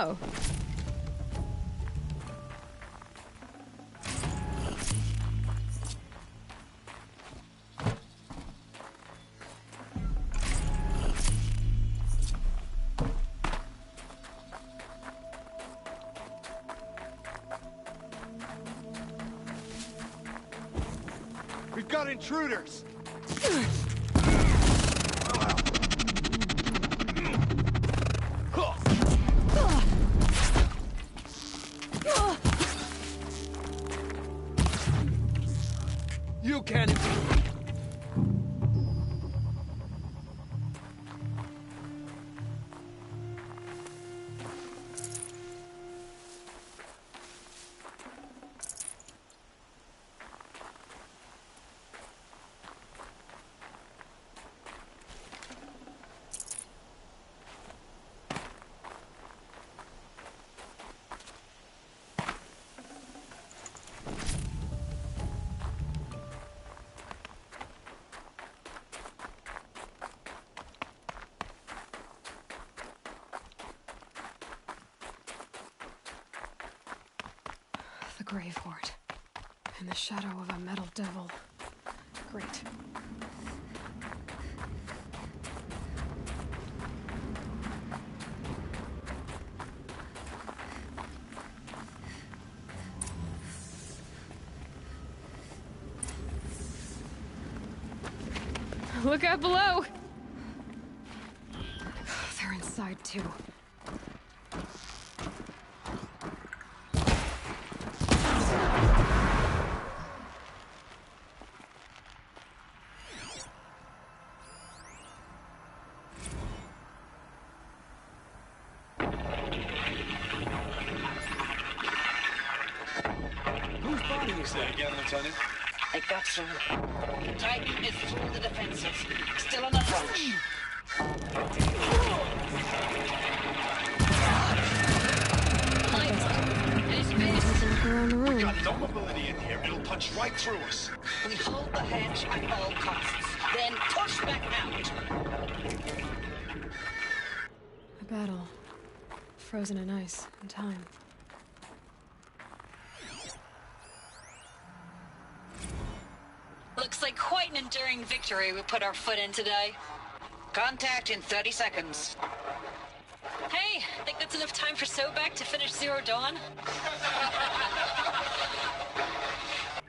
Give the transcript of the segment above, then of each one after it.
Oh. We've got intruders! You can't... The grave hoard. In the shadow of a metal devil. Great. Look out below! They're inside too. They got through. Titan is through the defenses. Still on approach. We've got no mobility in here. It'll punch right through us. We hold the hedge at all costs. Then push back out. A battle. Frozen in ice and time. Looks like quite an enduring victory we put our foot in today. Contact in 30 seconds. Hey, think that's enough time for Sobek to finish Zero Dawn?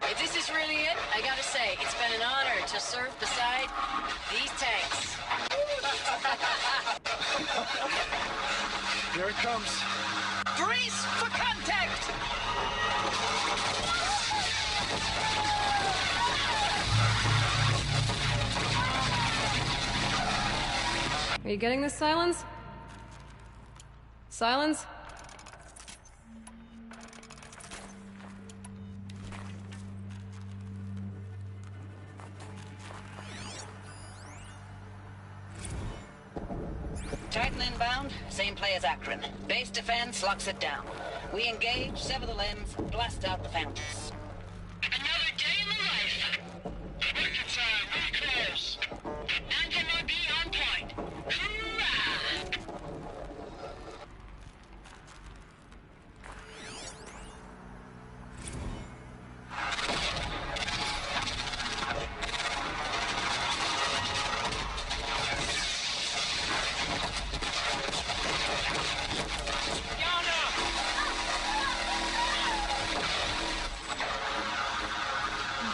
If this is really it, I gotta say, it's been an honor to serve beside these tanks. Here it comes. Brace for contact! Are you getting this, Silence? Silence? Titan inbound, same play as Akron. Base defense locks it down. We engage, sever the limbs, blast out the fountains. Another day in the life. Wicked time, really close. Anthem will be on point. Hoorah!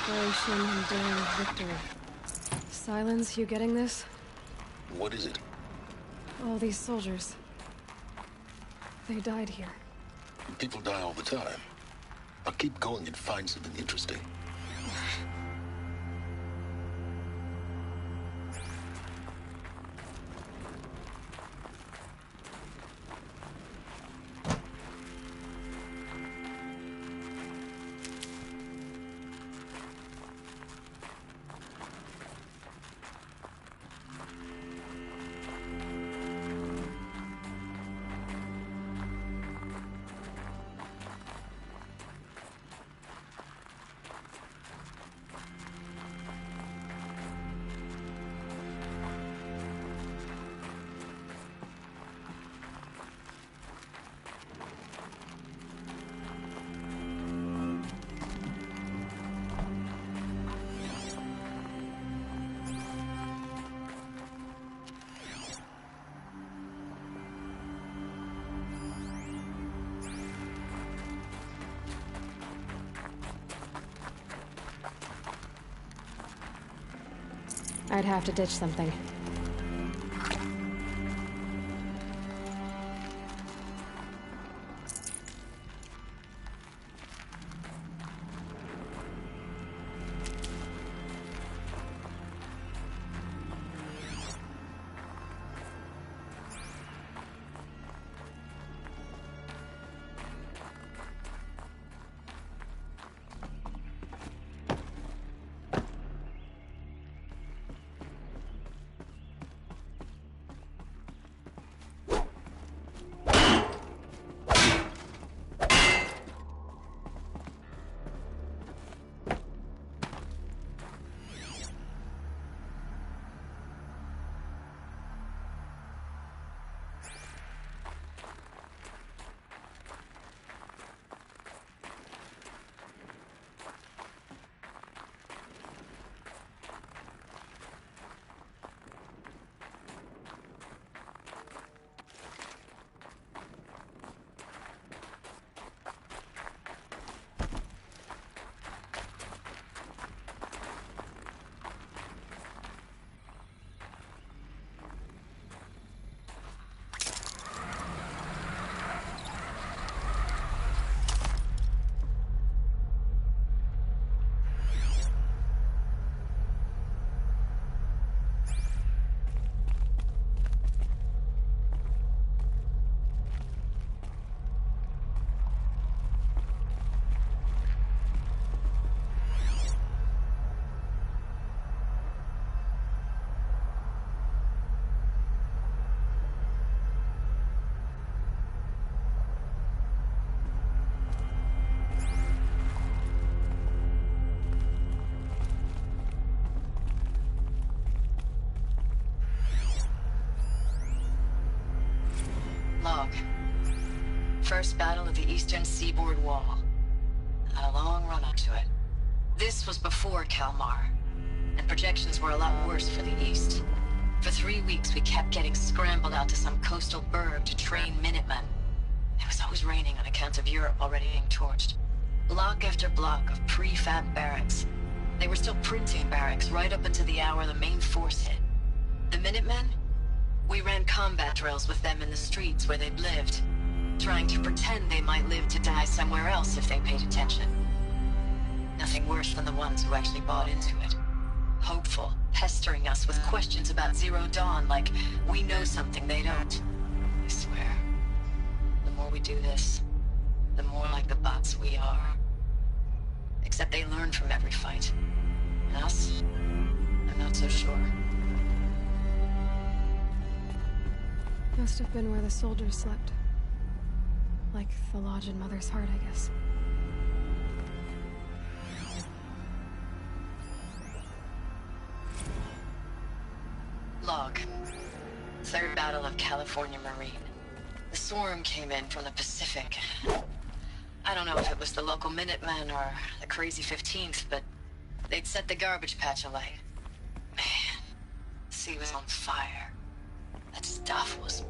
Operation Enduring Victory. Silence, you getting this? What is it? All these soldiers. They died here. People die all the time. I'll keep going and find something interesting. I'd have to ditch something. Log. First battle of the eastern seaboard wall. Had a long run up to it. This was before Kalmar, and projections were a lot worse for the east. For 3 weeks, we kept getting scrambled out to some coastal burg to train Minutemen. It was always raining on account of Europe already being torched. Block after block of prefab barracks. They were still printing barracks right up until the hour the main force hit. The Minutemen? We ran combat drills with them in the streets where they'd lived, trying to pretend they might live to die somewhere else if they paid attention. Nothing worse than the ones who actually bought into it. Hopeful, pestering us with questions about Zero Dawn like we know something they don't. I swear, the more we do this, the more like the bots we are. Except they learn from every fight. And us? I'm not so sure. Must have been where the soldiers slept. Like the lodge in Mother's Heart, I guess. Log. Third Battle of California Marine. The swarm came in from the Pacific. I don't know if it was the local Minutemen or the crazy 15th, but they'd set the garbage patch alight. Man, the sea was on fire. That stuff was...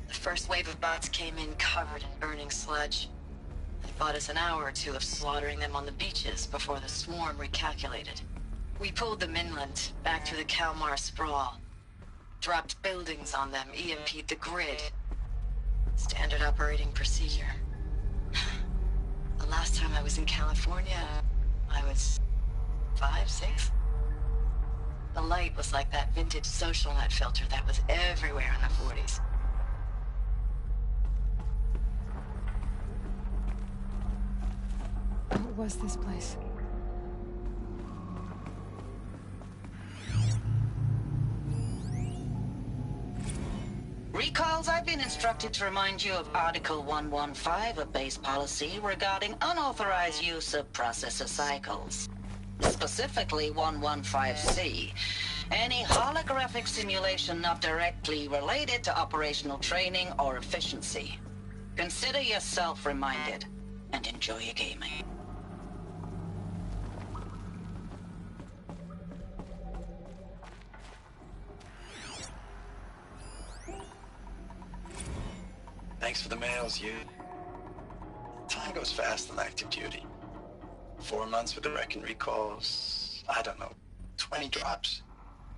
The first wave of bots came in covered in burning sludge. They bought us an hour or two of slaughtering them on the beaches before the swarm recalculated. We pulled them inland, back through the Kalmar sprawl. Dropped buildings on them, EMP'd the grid. Standard operating procedure. The last time I was in California, I was 5, 6? The light was like that vintage social net filter that was everywhere in the 40s. What was this place? Recalls, I've been instructed to remind you of Article 115 of base policy regarding unauthorized use of processor cycles. Specifically 115C. Any holographic simulation not directly related to operational training or efficiency. Consider yourself reminded, and enjoy your gaming. Thanks for the mails, you. Time goes fast on active duty. 4 months with the wreck and recalls, I don't know, 20 drops.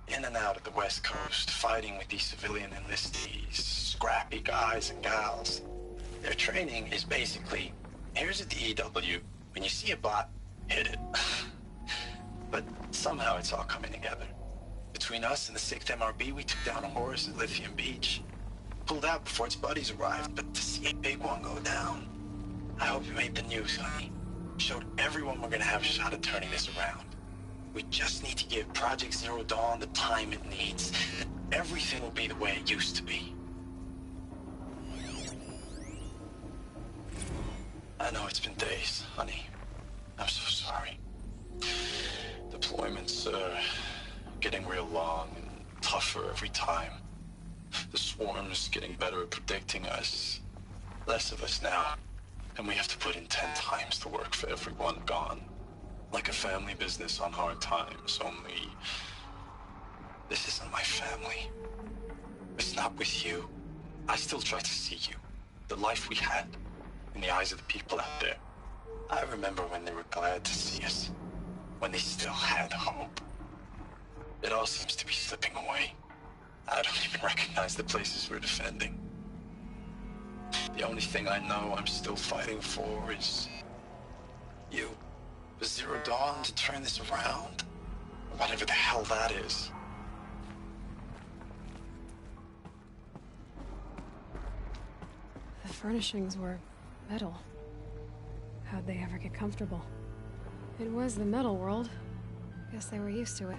In and out of the West Coast, fighting with these civilian enlistees, scrappy guys and gals. Their training is basically, here's a DEW, when you see a bot, hit it. But somehow it's all coming together. Between us and the 6th MRB, we took down a horse at Lithium Beach. Pulled out before its buddies arrived, but to see a big one go down, I hope you made the news, honey. Showed everyone we're gonna have a shot at turning this around. We just need to give Project Zero Dawn the time it needs, and everything will be the way it used to be. I know it's been days, honey. I'm so sorry. Deployments are getting real long and tougher every time. The swarm's getting better at predicting us. Less of us now. And we have to put in 10 times the work for everyone gone. Like a family business on hard times, only... this isn't my family. It's not with you. I still try to see you. The life we had. In the eyes of the people out there. I remember when they were glad to see us. When they still had hope. It all seems to be slipping away. I don't even recognize the places we're defending. The only thing I know I'm still fighting for is... you. For Zero Dawn to turn this around. Whatever the hell that is. The furnishings were metal. How'd they ever get comfortable? It was the metal world. Guess they were used to it.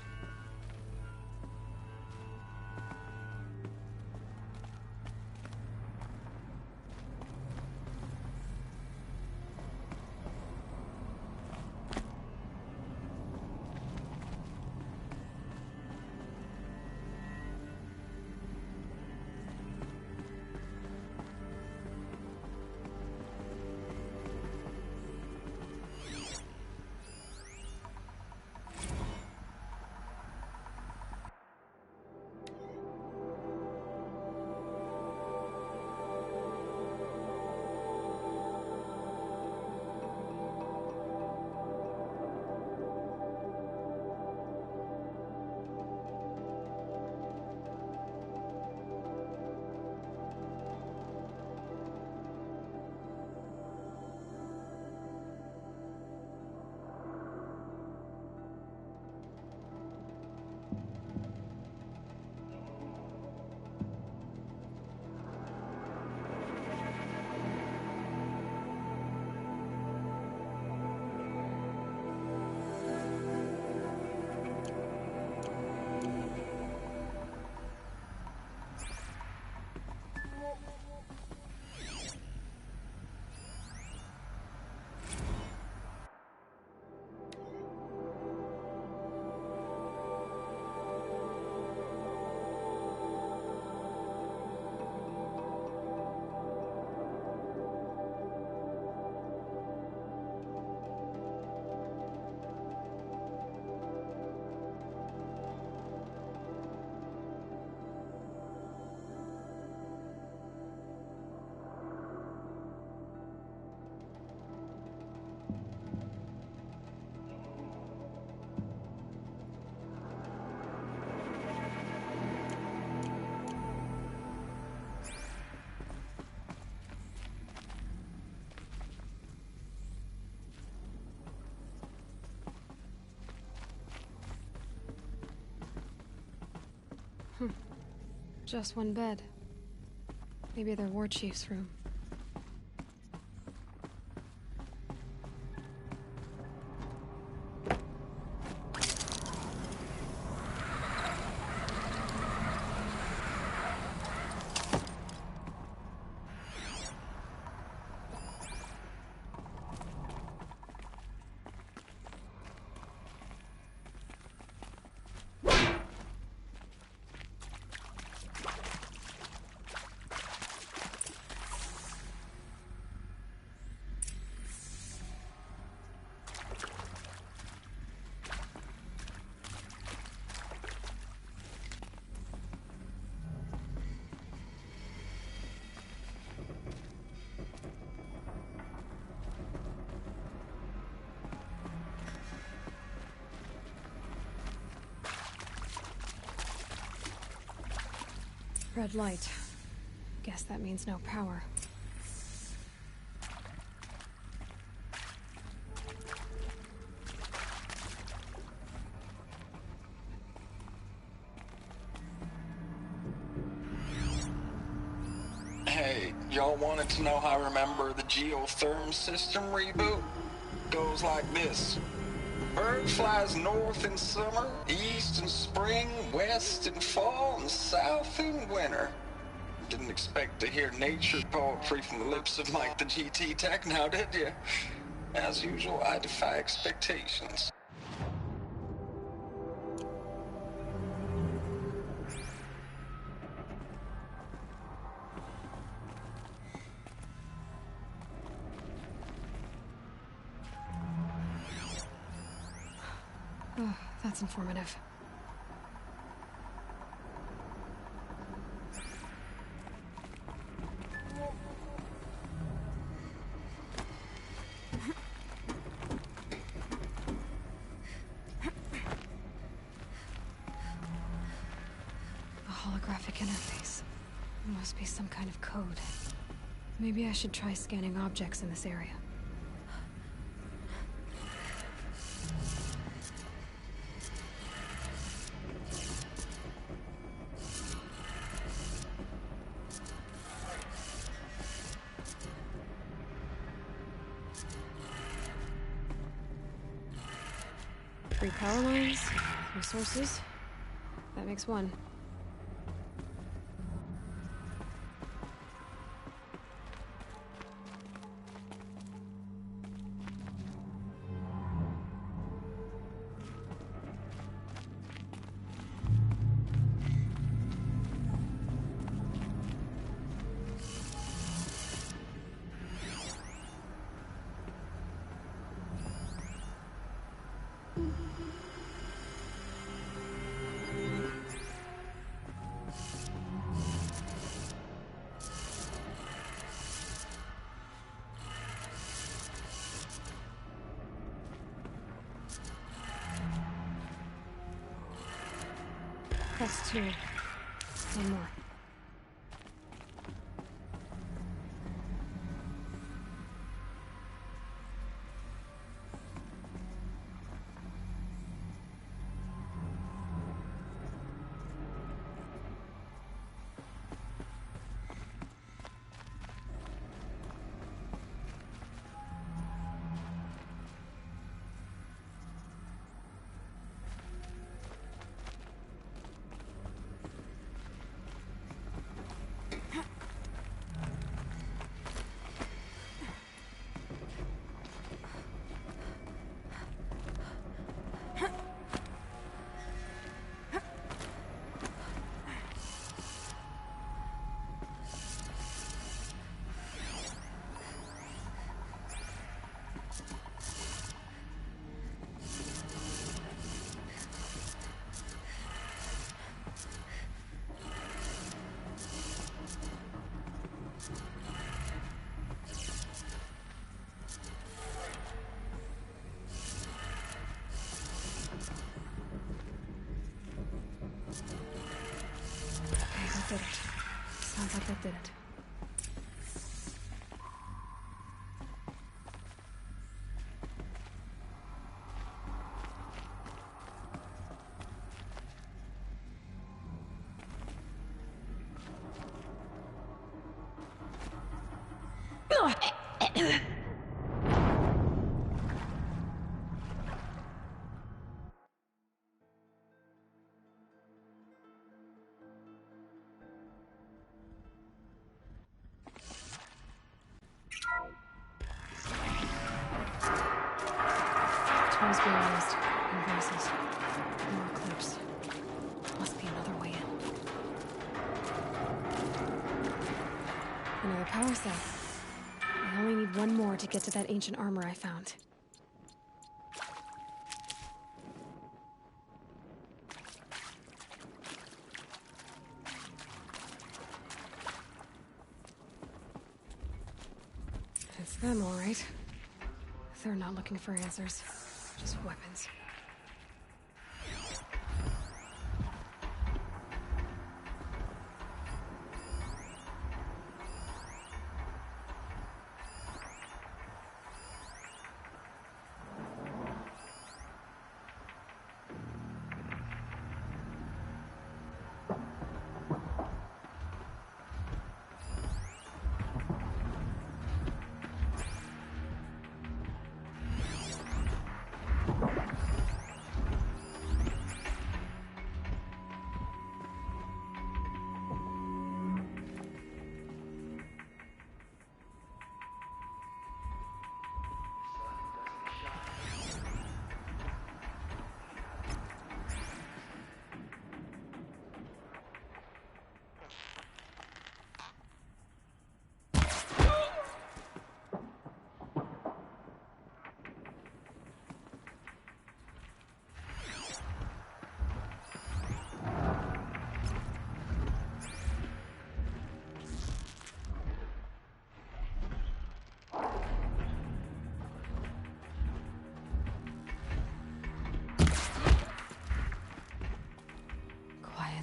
Just one bed. Maybe their war chief's room. Red light. Guess that means no power. Hey, y'all wanted to know how I remember the geotherm system reboot? Goes like this. Bird flies north in summer, east in spring, west in fall, and south in winter. Didn't expect to hear nature poetry from the lips of Mike the GT Tech now, did you? As usual, I defy expectations. Oh, that's informative. A holographic interface. Must be some kind of code. Maybe I should try scanning objects in this area. Three power lines, three sources. That makes one. That's two. One more. Did it. Sounds like that did it. Tools being used. Invoices. More clips. Must be another way in. Another power cell. I only need one more to get to that ancient armor I found. It's them, all right. They're not looking for answers, just weapons.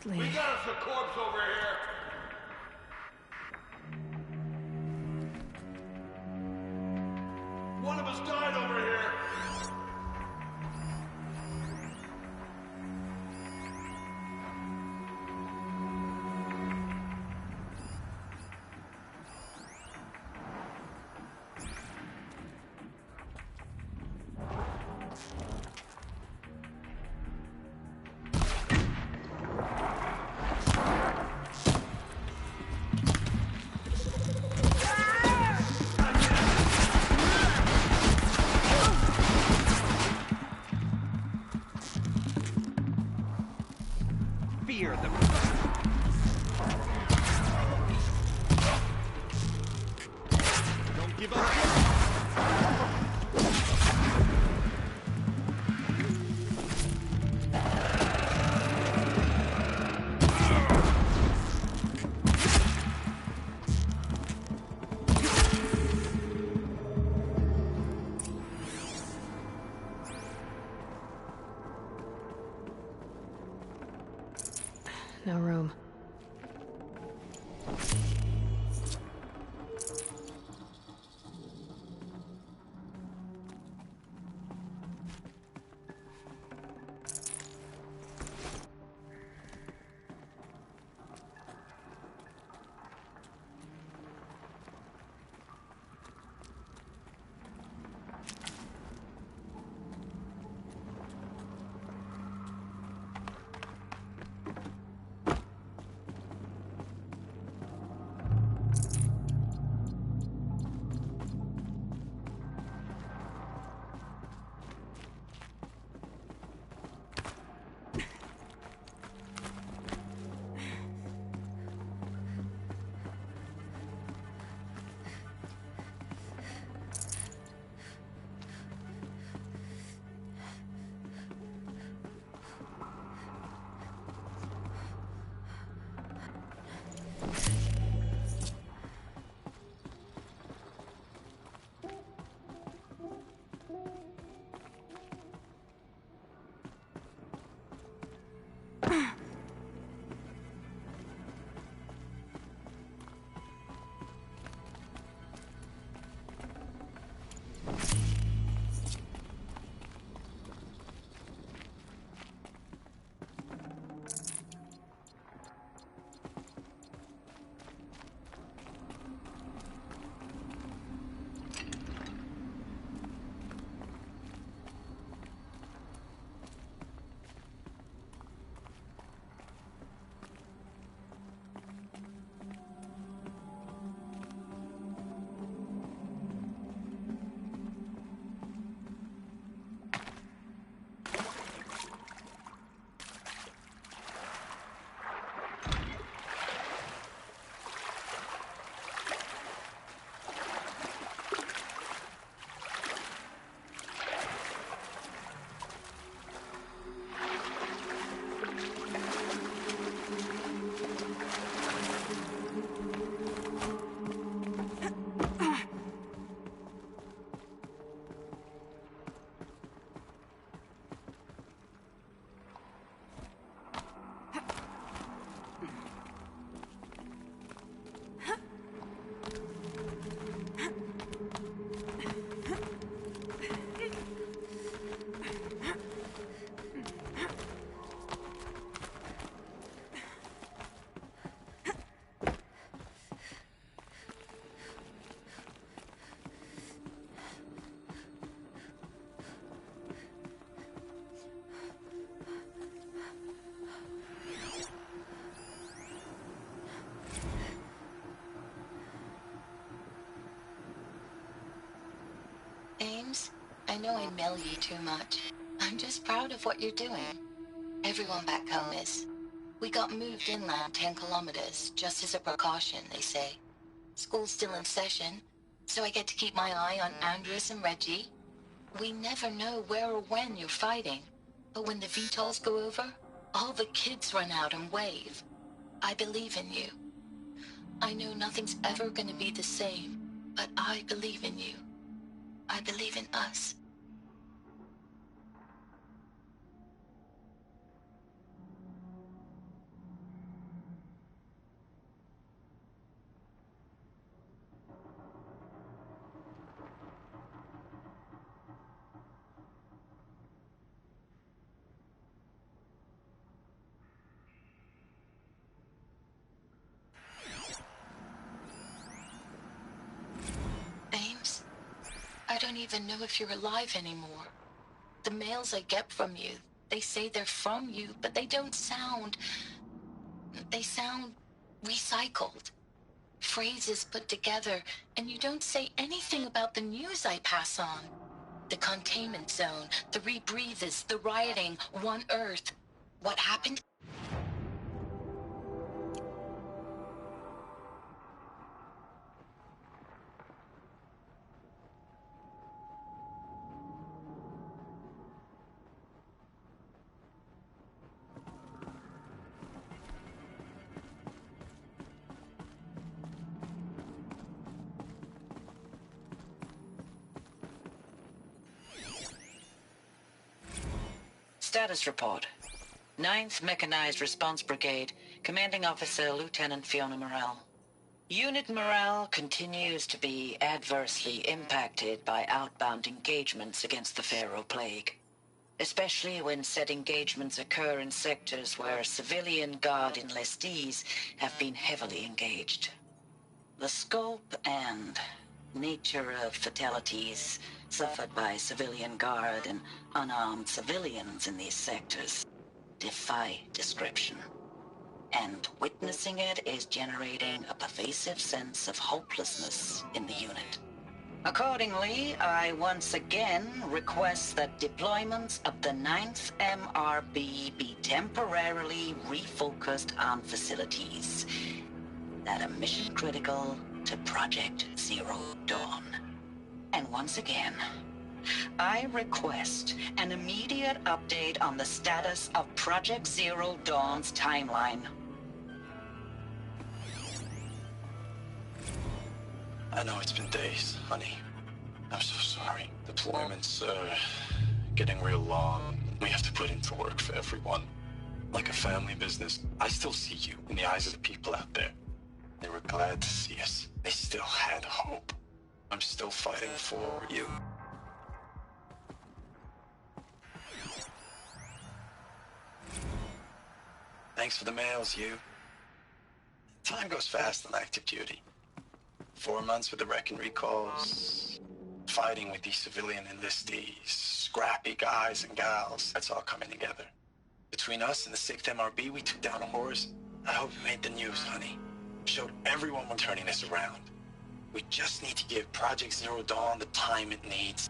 quietly. We got us a corpse over here. One of us died over here. Fear them. Don't give up. No room. I know I mail you too much. I'm just proud of what you're doing. Everyone back home is. We got moved inland 10 kilometers, just as a precaution, they say. School's still in session, so I get to keep my eye on Andres and Reggie. We never know where or when you're fighting, but when the VTOLs go over, all the kids run out and wave. I believe in you. I know nothing's ever gonna be the same, but I believe in you. I believe in us. don't even know if you're alive anymore. The mails I get from you, they say they're from you, but they don't sound... They sound recycled. Phrases put together, and you don't say anything about the news I pass on. The containment zone, the rebreathers, the rioting, One Earth. What happened? Status report. 9th Mechanized Response Brigade, Commanding Officer Lieutenant Fiona Morrell. Unit morale continues to be adversely impacted by outbound engagements against the Pharaoh Plague, especially when said engagements occur in sectors where civilian guard enlistees have been heavily engaged. The scope and nature of fatalities suffered by civilian guard and unarmed civilians in these sectors defy description. And witnessing it is generating a pervasive sense of hopelessness in the unit. Accordingly, I once again request that deployments of the 9th MRB be temporarily refocused on facilities that are mission critical to Project Zero Dawn. And once again, I request an immediate update on the status of Project Zero Dawn's timeline. I know it's been days, honey. I'm so sorry. Deployments are getting real long. We have to put into work for everyone. Like a family business. I still see you in the eyes of the people out there. They were glad to see us. They still had hope. I'm still fighting for you. Thanks for the mails, you. Time goes fast on active duty. 4 months with the wreck and recalls. Fighting with these civilian enlistees. Scrappy guys and gals. That's all coming together. Between us and the 6th MRB, we took down a horse. I hope it made the news, honey. Showed everyone we're turning this around. We just need to give Project Zero Dawn the time it needs.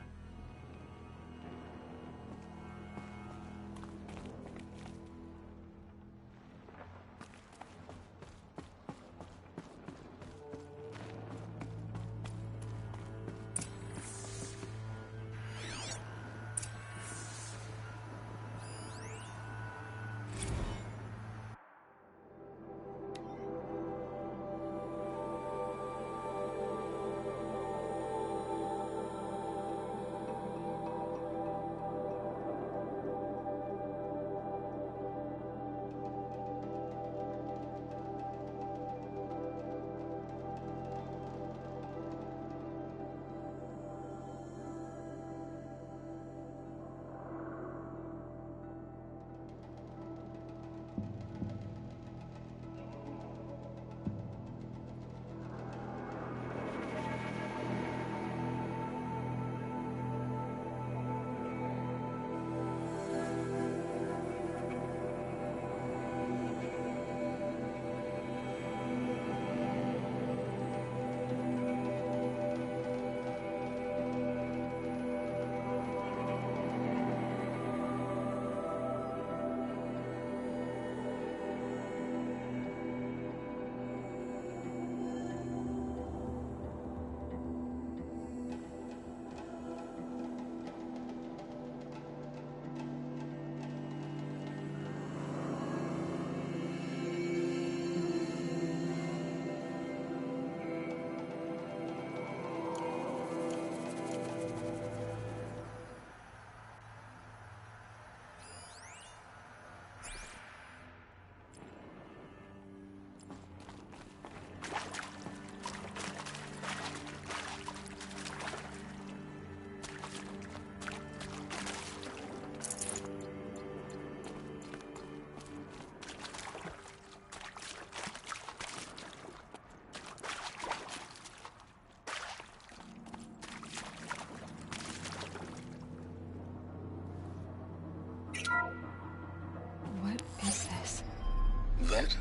That?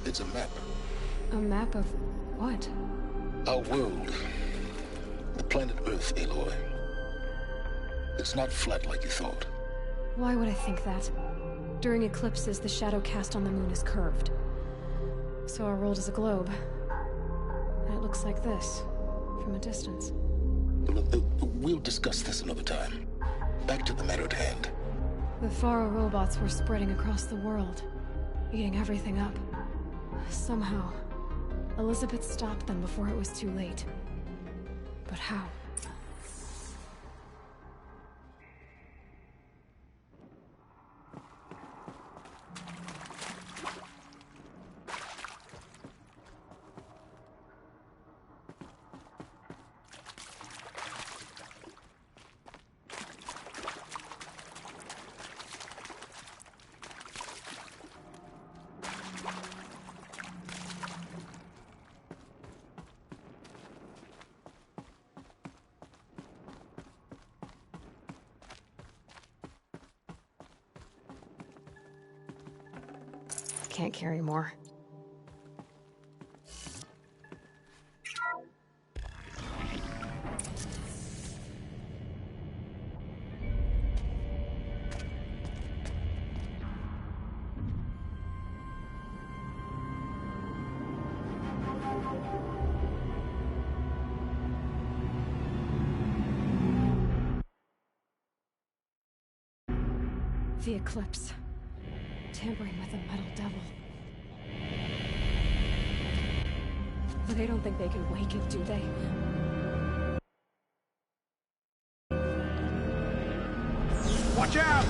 It's a map. A map of what? Our world. The planet Earth, Aloy. It's not flat like you thought. Why would I think that? During eclipses, the shadow cast on the moon is curved. So our world is a globe. And it looks like this, from a distance. We'll discuss this another time. Back to the matter at hand. The Faro robots were spreading across the world, eating everything up. Somehow, Elizabeth stopped them before it was too late. But how? Can't carry more. The eclipse. Tampering with a metal devil. But they don't think they can wake it, do they? Watch out!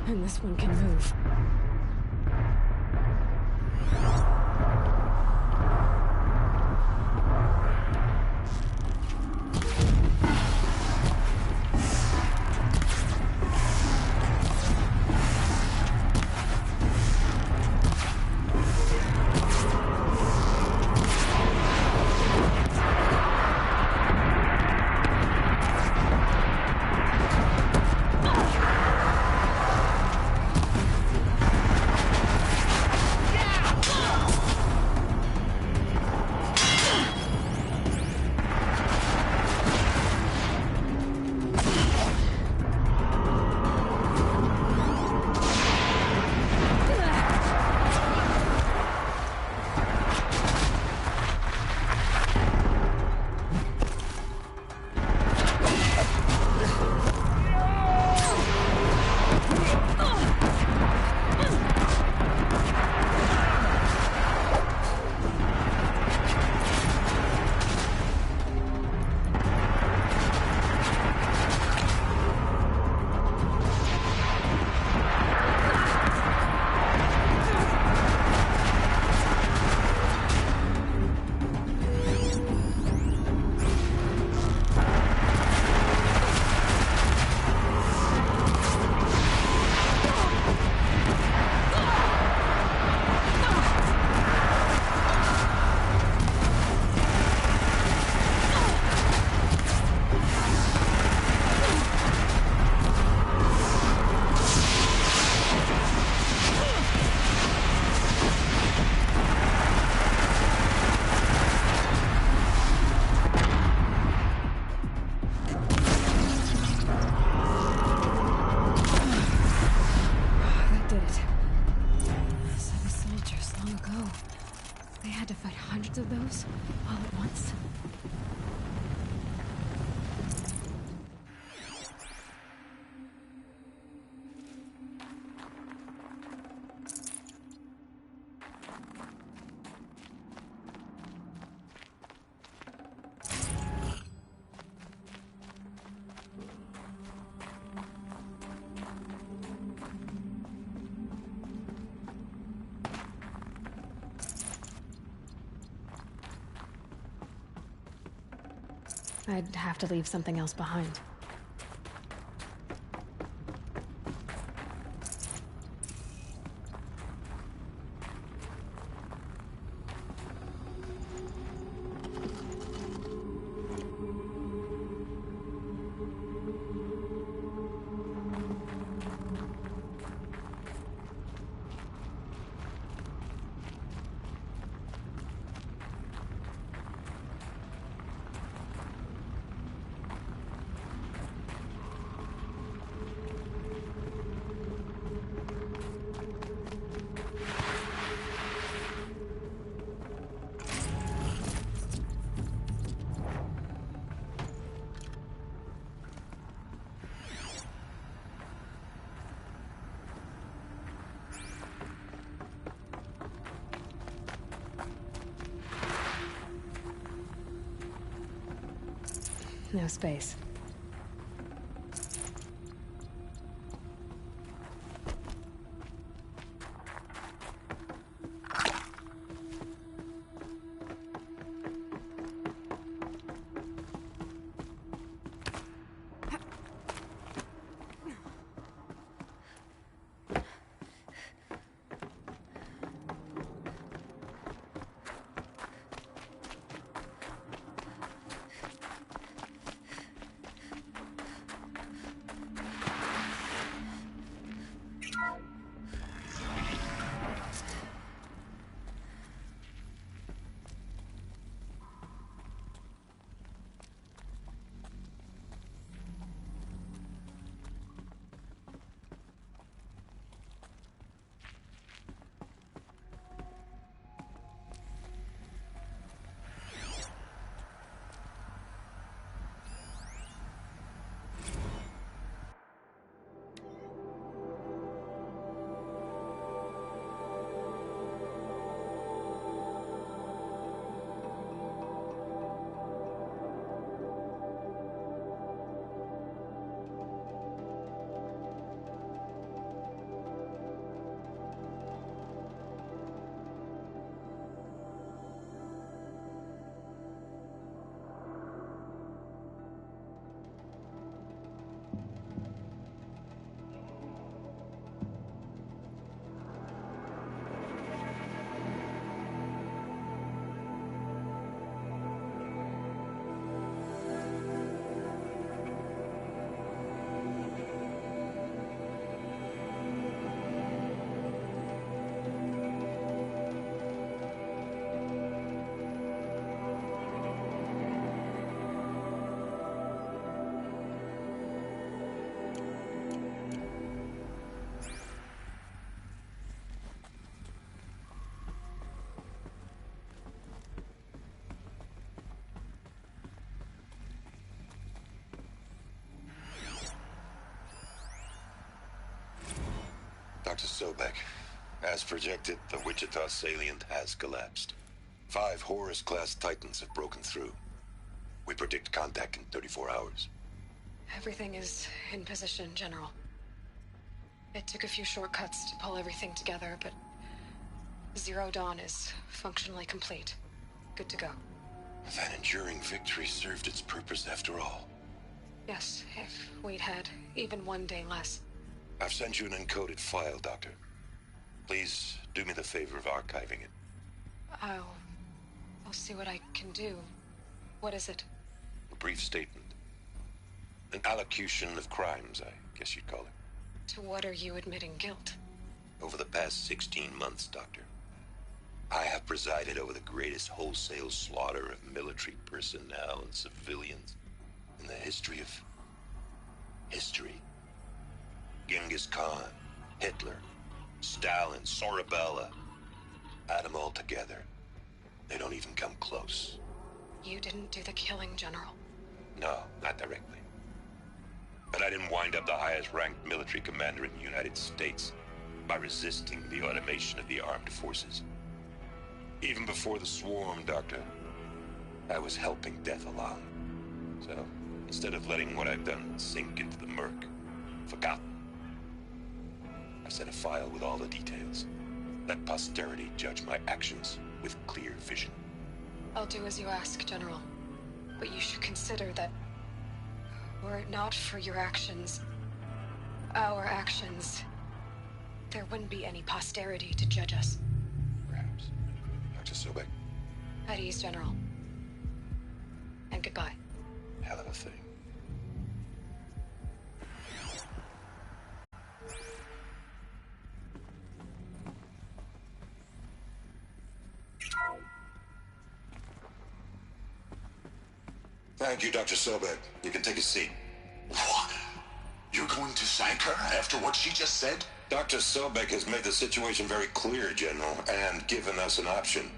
And this one can move. Of those all at once. I'd have to leave something else behind. No space. Dr. Sobek, as projected, the Wichita salient has collapsed. 5 Horus-class Titans have broken through. We predict contact in 34 hours. Everything is in position, General. It took a few shortcuts to pull everything together, but Zero Dawn is functionally complete. Good to go. That enduring victory served its purpose after all. Yes, if we'd had even one day less. I've sent you an encoded file, Doctor. Please do me the favor of archiving it. I'll see what I can do. What is it? A brief statement. An allocution of crimes, I guess you'd call it. To what are you admitting guilt? Over the past 16 months, Doctor, I have presided over the greatest wholesale slaughter of military personnel and civilians in the history of history. Genghis Khan, Hitler, Stalin, Sorabella. Add them all together. They don't even come close. You didn't do the killing, General. No, not directly. But I didn't wind up the highest-ranked military commander in the United States by resisting the automation of the armed forces. Even before the swarm, Doctor, I was helping death along. So, instead of letting what I've done sink into the murk, forgotten, I set a file with all the details. Let posterity judge my actions with clear vision. I'll do as you ask, General. But you should consider that were it not for your actions, our actions, there wouldn't be any posterity to judge us. Perhaps. Dr. Sobek, At ease, General. And goodbye. hell of a thing. Thank you, Dr. Sobek. You can take a seat. What? You're going to thank her after what she just said? Dr. Sobek has made the situation very clear, General, and given us an option.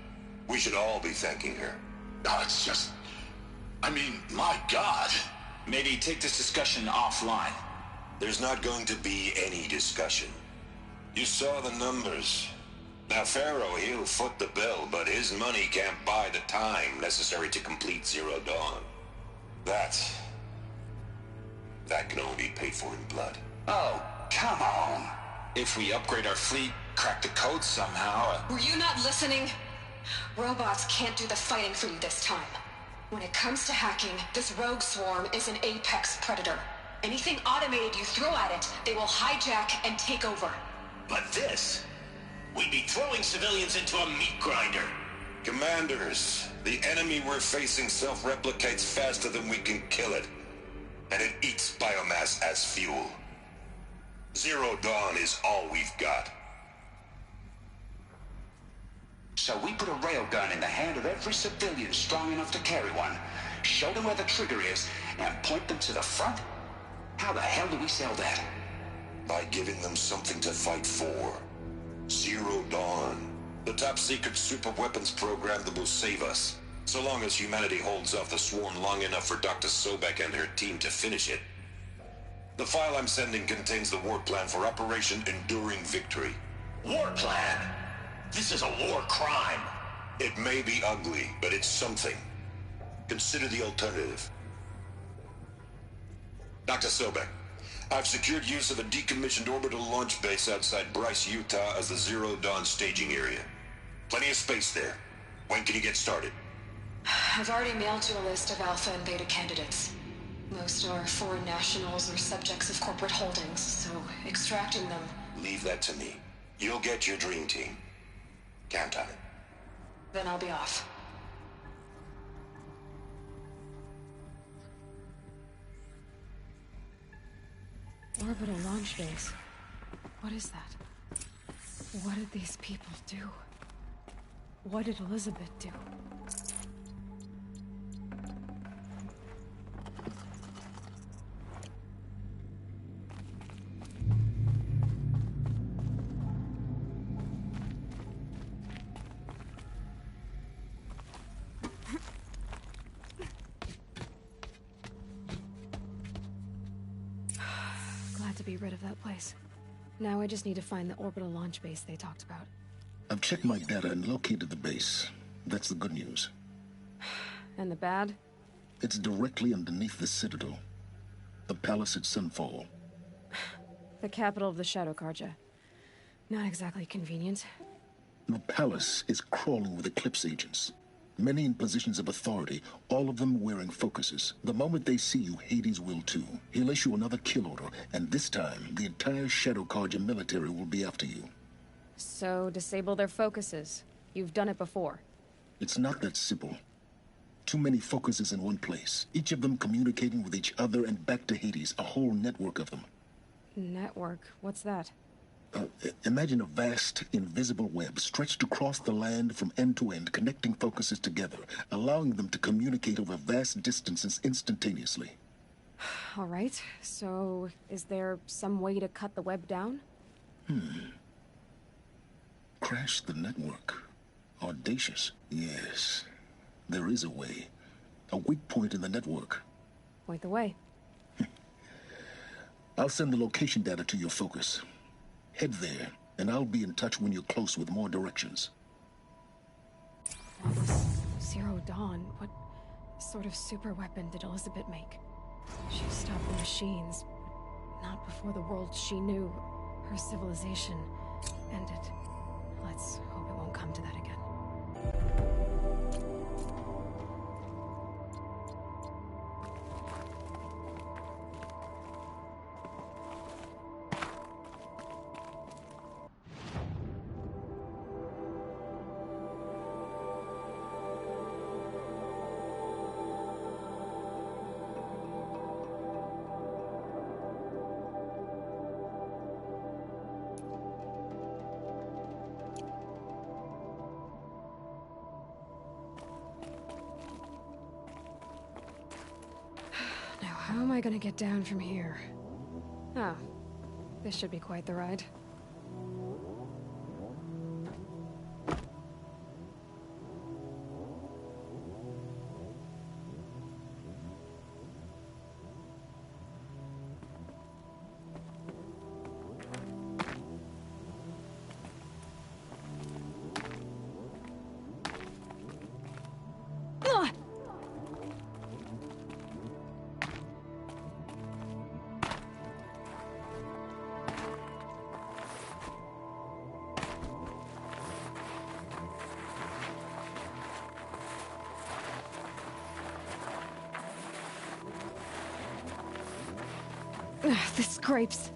We should all be thanking her. No, it's just... I mean, my God. Maybe take this discussion offline. There's not going to be any discussion. You saw the numbers. Now, Pharaoh, he'll foot the bill, but his money can't buy the time necessary to complete Zero Dawn. That can only be paid for in blood. Oh, come on. If we upgrade our fleet, crack the code somehow... Were you not listening? Robots can't do the fighting for you this time. When it comes to hacking, this rogue swarm is an apex predator. Anything automated you throw at it, they will hijack and take over. But this... we'd be throwing civilians into a meat grinder. Commanders, the enemy we're facing self-replicates faster than we can kill it. And it eats biomass as fuel. Zero Dawn is all we've got. So we put a railgun in the hand of every civilian strong enough to carry one, show them where the trigger is, and point them to the front? How the hell do we sell that? By giving them something to fight for. Zero Dawn. The top-secret super-weapons program that will save us. So long as humanity holds off the swarm long enough for Dr. Sobek and her team to finish it. The file I'm sending contains the war plan for Operation Enduring Victory. War plan? This is a war crime. It may be ugly, but it's something. Consider the alternative. Dr. Sobek, I've secured use of a decommissioned orbital launch base outside Bryce, Utah as the Zero Dawn staging area. Plenty of space there. When can you get started? I've already mailed you a list of alpha and beta candidates. Most are foreign nationals or subjects of corporate holdings, so extracting them... Leave that to me. You'll get your dream team. Count on it. Then I'll be off. Orbital launch base. What is that? What did these people do? What did Elizabeth do? Glad to be rid of that place. Now I just need to find the orbital launch base they talked about. I've checked my data and located the base. That's the good news. And the bad? It's directly underneath the Citadel. The palace at Sunfall. The capital of the Shadow Carja. Not exactly convenient. The palace is crawling with Eclipse agents. Many in positions of authority, all of them wearing focuses. The moment they see you, Hades will too. He'll issue another kill order, and this time, the entire Shadow Carja military will be after you. So, disable their focuses. You've done it before. It's not that simple. Too many focuses in one place, each of them communicating with each other and back to Hades, a whole network of them. Network? What's that? Imagine a vast, invisible web stretched across the land from end to end, connecting focuses together, allowing them to communicate over vast distances instantaneously. All right, so is there some way to cut the web down? Crash the network. Audacious. Yes, there is a way. A weak point in the network. Point the way. I'll send the location data to your focus. Head there, and I'll be in touch when you're close with more directions. Now this Zero Dawn, what sort of super weapon did Elizabeth make? She stopped the machines, but not before the world she knew, her civilization, ended. Let's hope it won't come to that again. I gonna get down from here? Oh, this should be quite the ride. This scrapes.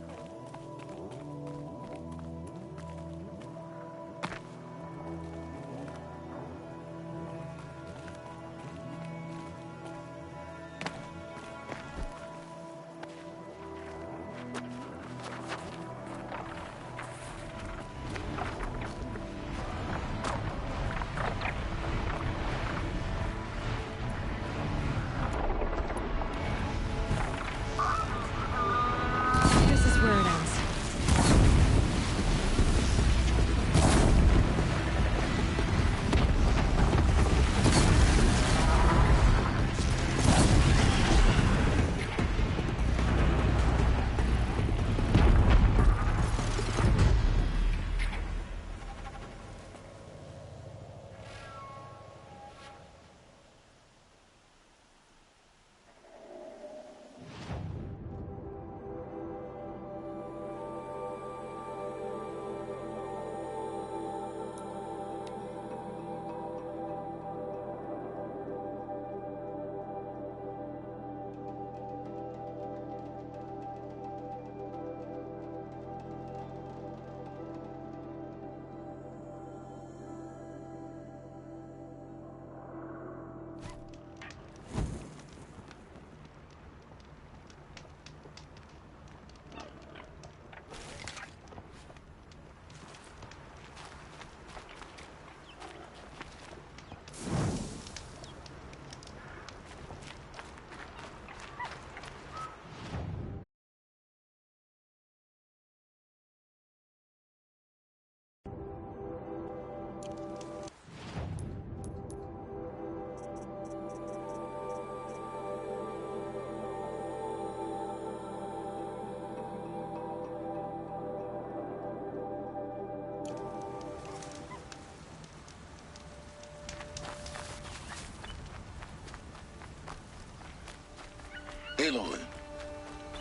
Aloy,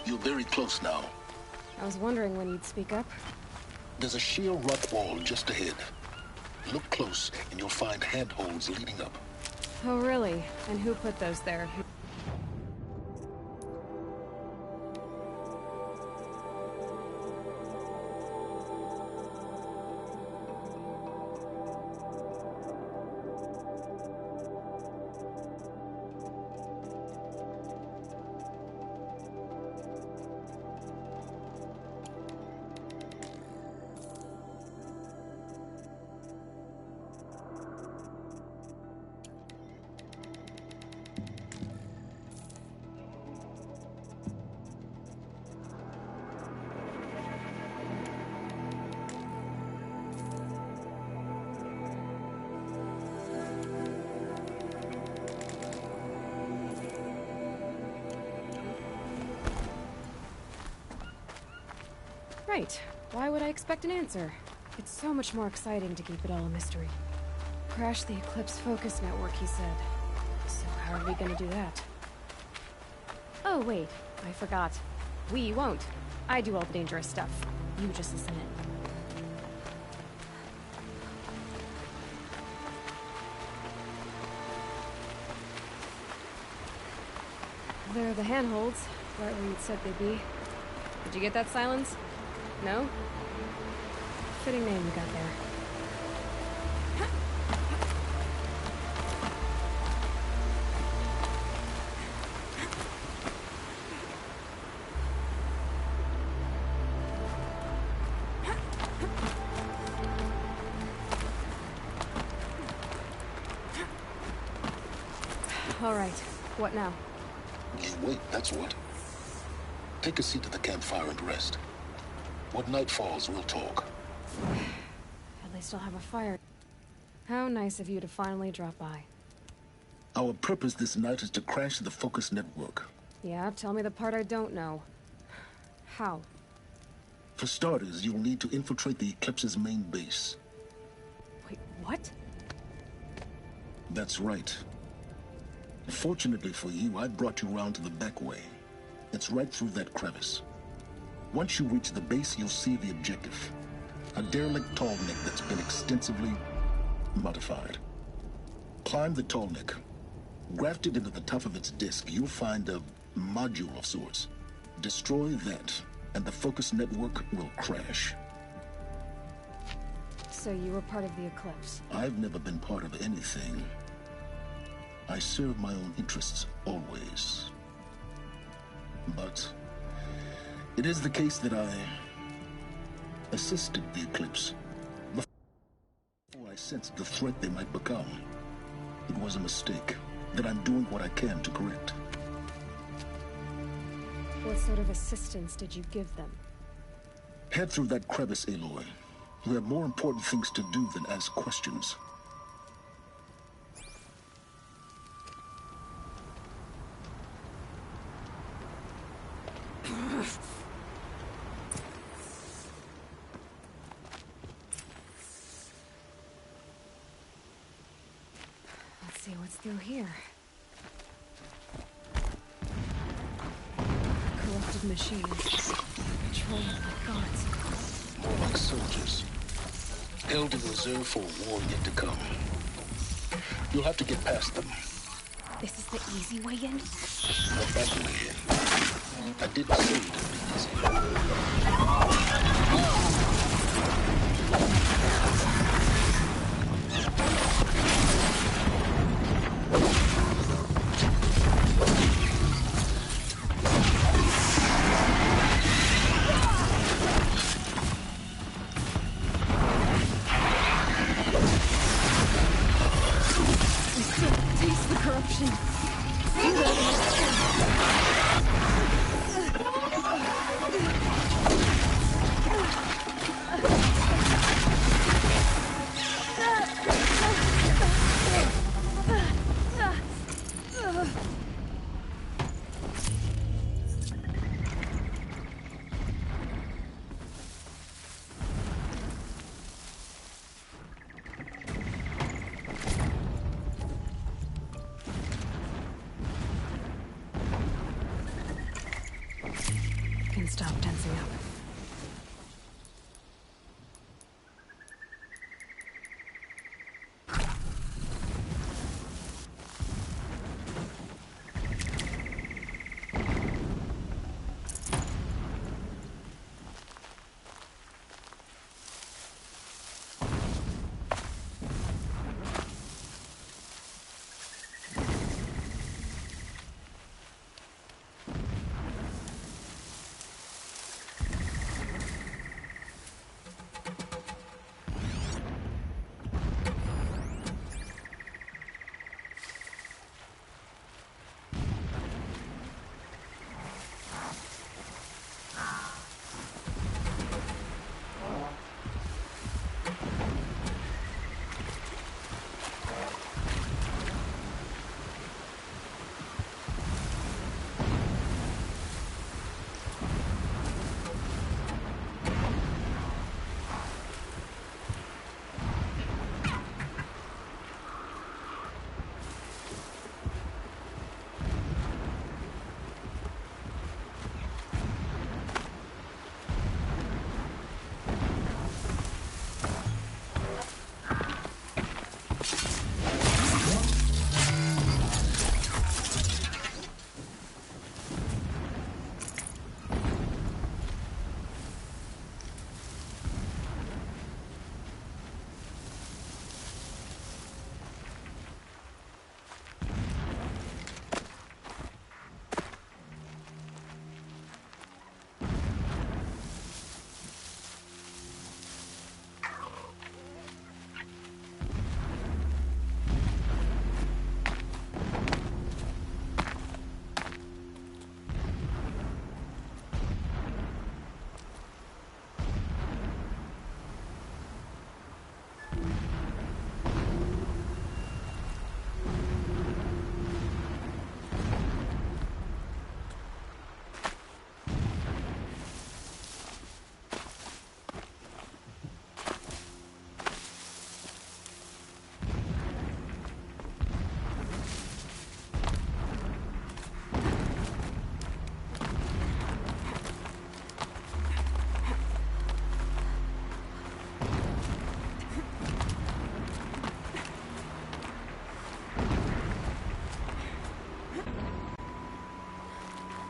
you're very close now. I was wondering when you'd speak up. There's a sheer rock wall just ahead. Look close, and you'll find handholds leading up. Oh, really? And who put those there? Right. Why would I expect an answer? It's so much more exciting to keep it all a mystery. Crash the Eclipse focus network, he said. So how are we gonna do that? Oh, wait. I forgot. We won't. I do all the dangerous stuff. You just listen in. There are the handholds, right where you'd said they'd be. Did you get that, Silence? No? Fitting name you got there. All right. What now? You wait, that's what. Take a seat at the campfire and rest. When night falls, we'll talk. At least I'll have a fire. How nice of you to finally drop by. Our purpose this night is to crash the Focus network. Yeah, tell me the part I don't know. How? For starters, you'll need to infiltrate the Eclipse's main base. Wait, what? That's right. Fortunately for you, I brought you round to the back way. It's right through that crevice. Once you reach the base, you'll see the objective. A derelict tall neck that's been extensively modified. Climb the tall neck. Grafted into the top of its disk, you'll find a module of sorts. Destroy that, and the Focus network will crash. So you were part of the Eclipse? I've never been part of anything. I serve my own interests, always. But it is the case that I assisted the Eclipse before I sensed the threat they might become. It was a mistake that I'm doing what I can to correct. What sort of assistance did you give them? Head through that crevice, Aloy. We have more important things to do than ask questions. Let's see what's through here. Corrupted machines. Controlled by gods. More like soldiers. Held in reserve for a war yet to come. You'll have to get past them. This is the easy way in? The back way in. I didn't say it would be easy. Taste the corruption. Can stop tensing up.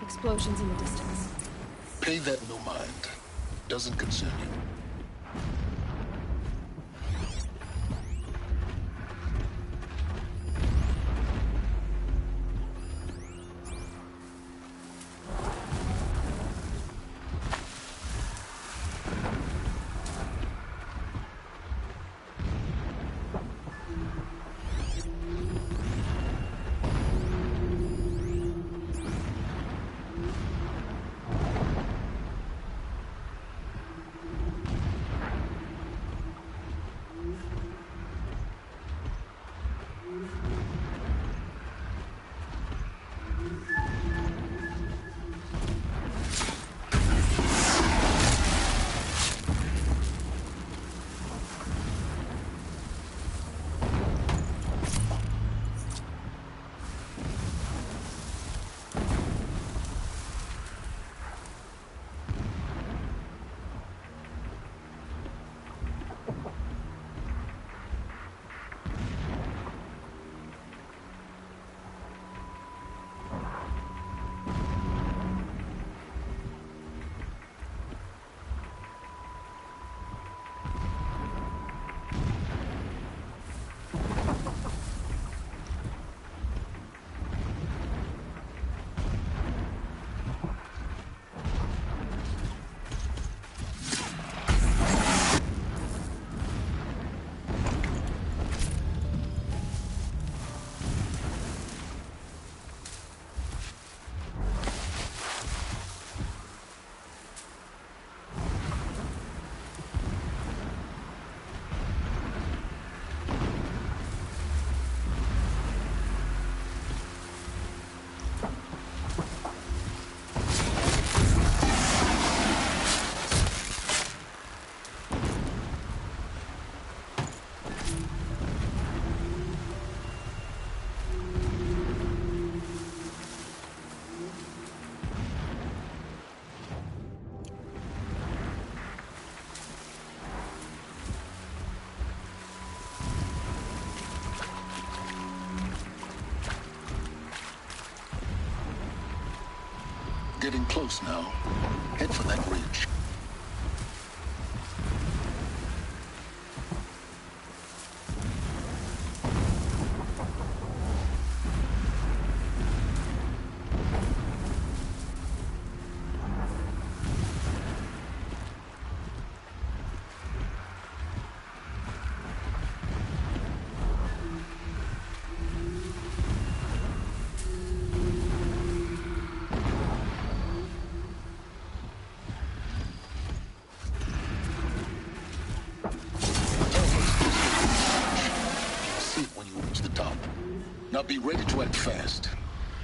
Explosions in the distance. Pay that no mind. Doesn't concern you. Getting close now. Head for that ridge. Now be ready to act fast.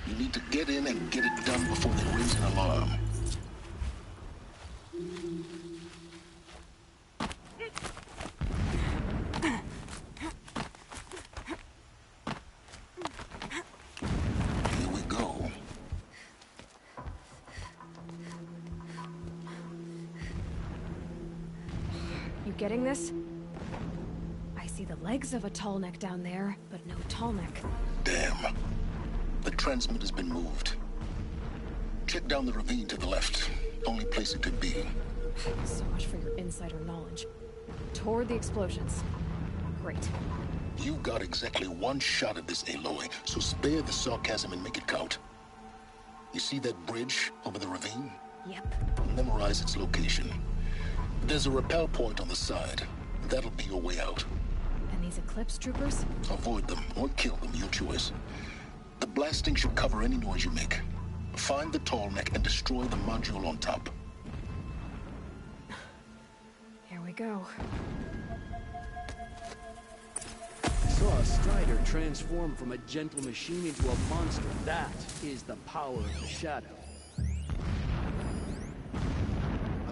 You need to get in and get it done before they raise an alarm. Here we go. You getting this? I see the legs of a tall neck down there, but no tall neck. Damn. The transmitter's been moved. Check down the ravine to the left. Only place it could be. So much for your insider knowledge. Toward the explosions. Great. You got exactly one shot at this, Aloy, so spare the sarcasm and make it count. You see that bridge over the ravine? Yep. Memorize its location. There's a rappel point on the side. That'll be your way out. And these Eclipse troopers? Avoid them or kill them, your choice. The blasting should cover any noise you make. Find the tall neck and destroy the module on top. Here we go. Saw a Strider transform from a gentle machine into a monster. That is the power of the Shadow. I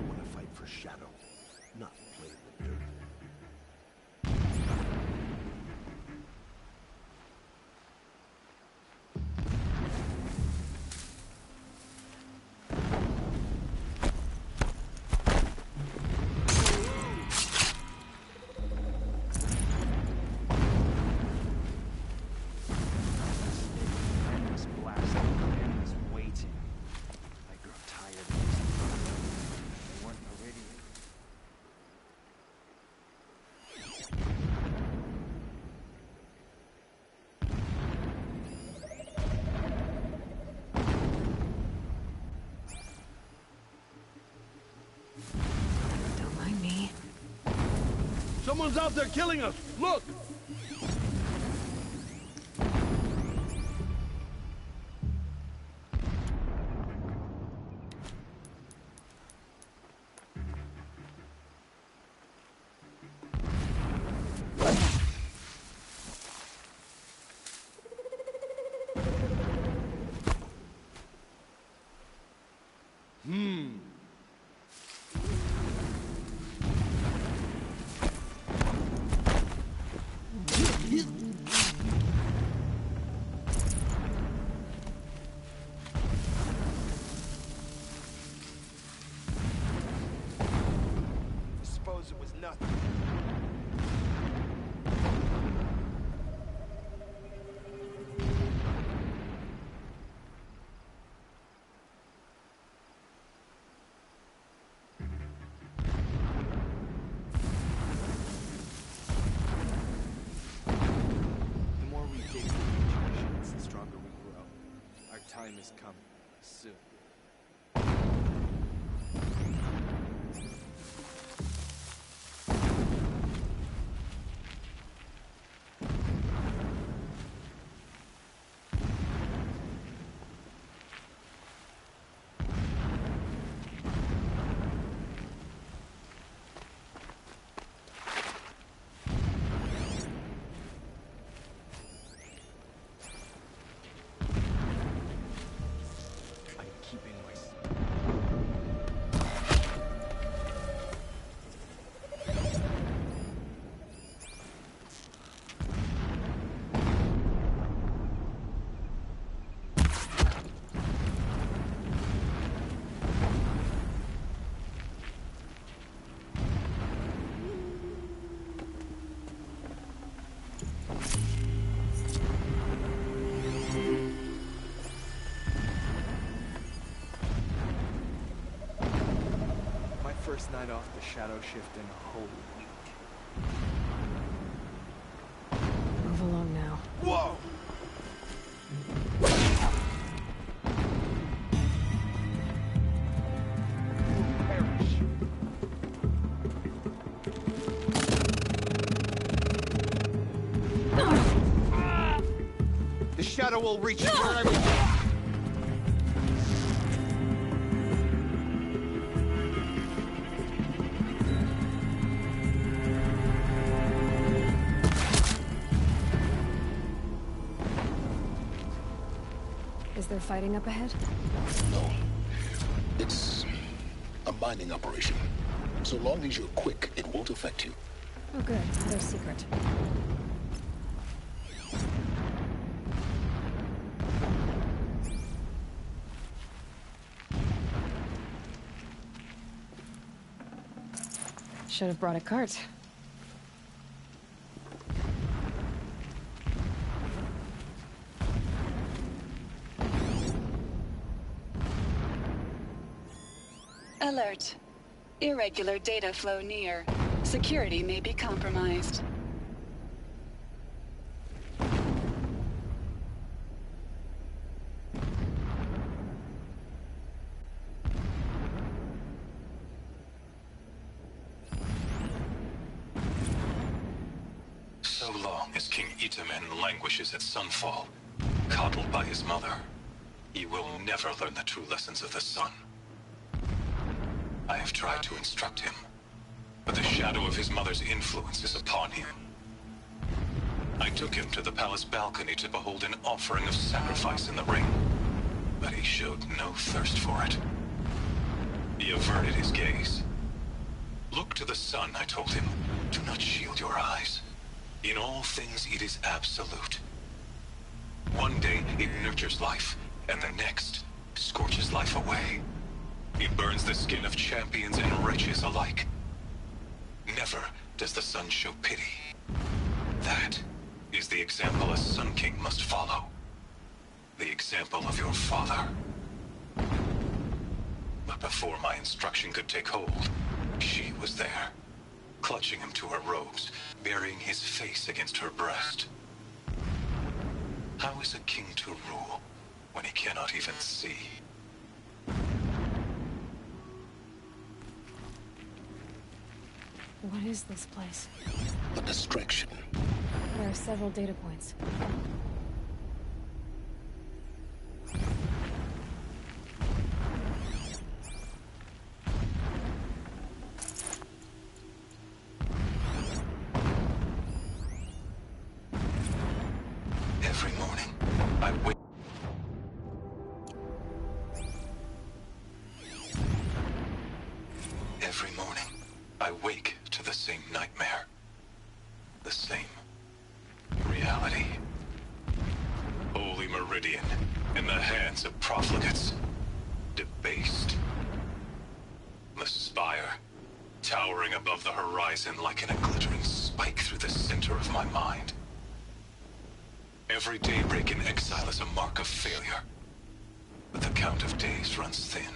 want to fight for Shadow, not play with dirt. Someone's out there killing us! Look! Suppose it was nothing. The more we dig into these machines, the stronger we grow. Our time is coming. Soon. First night off the shadow shift in a whole week. Move along now. Whoa! Perish. The shadow will reach you wherever you are. Is there fighting up ahead? No. It's a mining operation. So long as you're quick, it won't affect you. Oh good, they're secret. Should have brought a cart. Alert. Irregular data flow near. Security may be compromised. So long as King Itamen languishes at Sunfall, coddled by his mother, he will never learn the true lessons of the sun. I have tried to instruct him, but the shadow of his mother's influence is upon him. I took him to the palace balcony to behold an offering of sacrifice in the ring, but he showed no thirst for it. He averted his gaze. Look to the sun, I told him. Do not shield your eyes. In all things it is absolute. One day it nurtures life, and the next scorches life away. It burns the skin of champions and wretches alike. Never does the sun show pity. That is the example a Sun King must follow. The example of your father. But before my instruction could take hold, she was there, clutching him to her robes, burying his face against her breast. How is a king to rule when he cannot even see? What is this place? A distraction. There are several data points. Every morning, I wake. Every morning, I wake to the same nightmare. The same reality. Holy Meridian, in the hands of profligates. Debased. The spire, towering above the horizon like a glittering spike through the center of my mind. Every daybreak in exile is a mark of failure, but the count of days runs thin.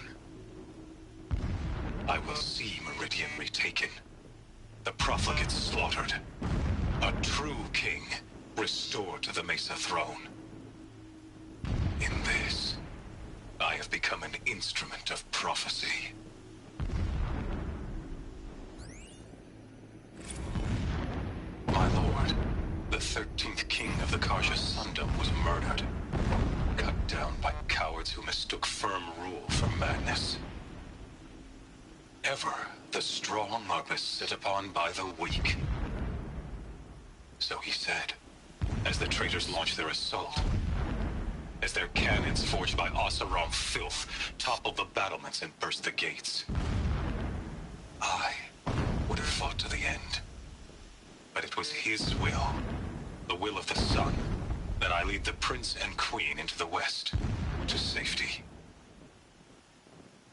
I will see Meridian retaken, the profligates slaughtered, a true king restored to the Mesa throne. In this, I have become an instrument of prophecy. My lord, the 13th king of the Karja Sundom was murdered, cut down by cowards who mistook firm rule for madness. Ever the strong are beset upon by the weak. So he said, as the traitors launched their assault, as their cannons forged by Oseram filth toppled the battlements and burst the gates. I would have fought to the end. But it was his will, the will of the sun, that I lead the prince and queen into the west, to safety.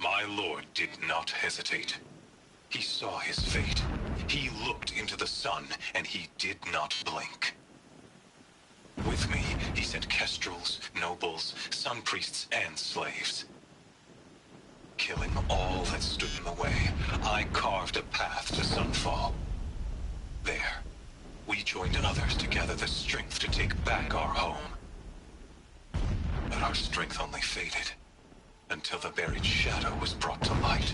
My lord did not hesitate. He saw his fate. He looked into the sun, and he did not blink. With me, he sent kestrels, nobles, sun priests, and slaves. Killing all that stood in the way, I carved a path to sunfall. There, we joined others to gather the strength to take back our home. But our strength only faded, until the buried shadow was brought to light.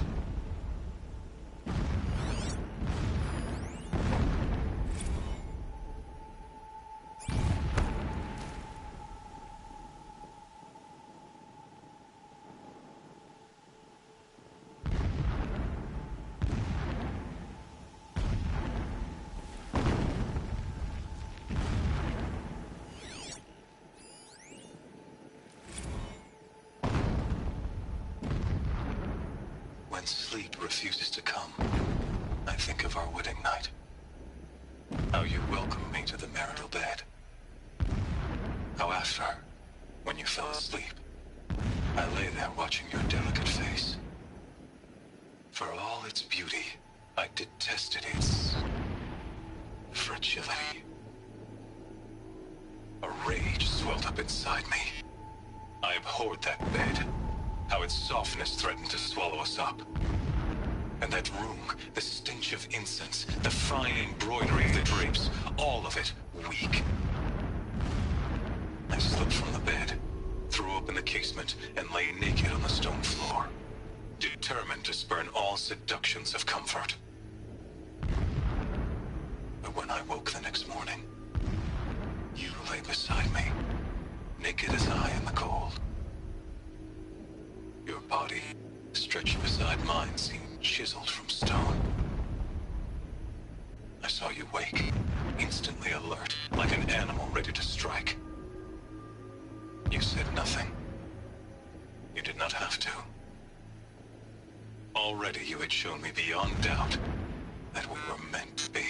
When sleep refuses to come, I think of our wedding night. How you welcomed me to the marital bed. How after, when you fell asleep, I lay there watching your delicate face. For all its beauty, I detested its fragility. A rage swelled up inside me. I abhorred that bed. How its softness threatened to swallow us up. And that room, the stench of incense, the fine embroidery of the drapes, all of it weak. I slipped from the bed, threw open the casement, and lay naked on the stone floor, determined to spurn all seductions of comfort. But when I woke the next morning, you lay beside me, naked as I in the cold. Your body, stretched beside mine, seemed chiseled from stone. I saw you wake, instantly alert, like an animal ready to strike. You said nothing. You did not have to. Already you had shown me beyond doubt that we were meant to be.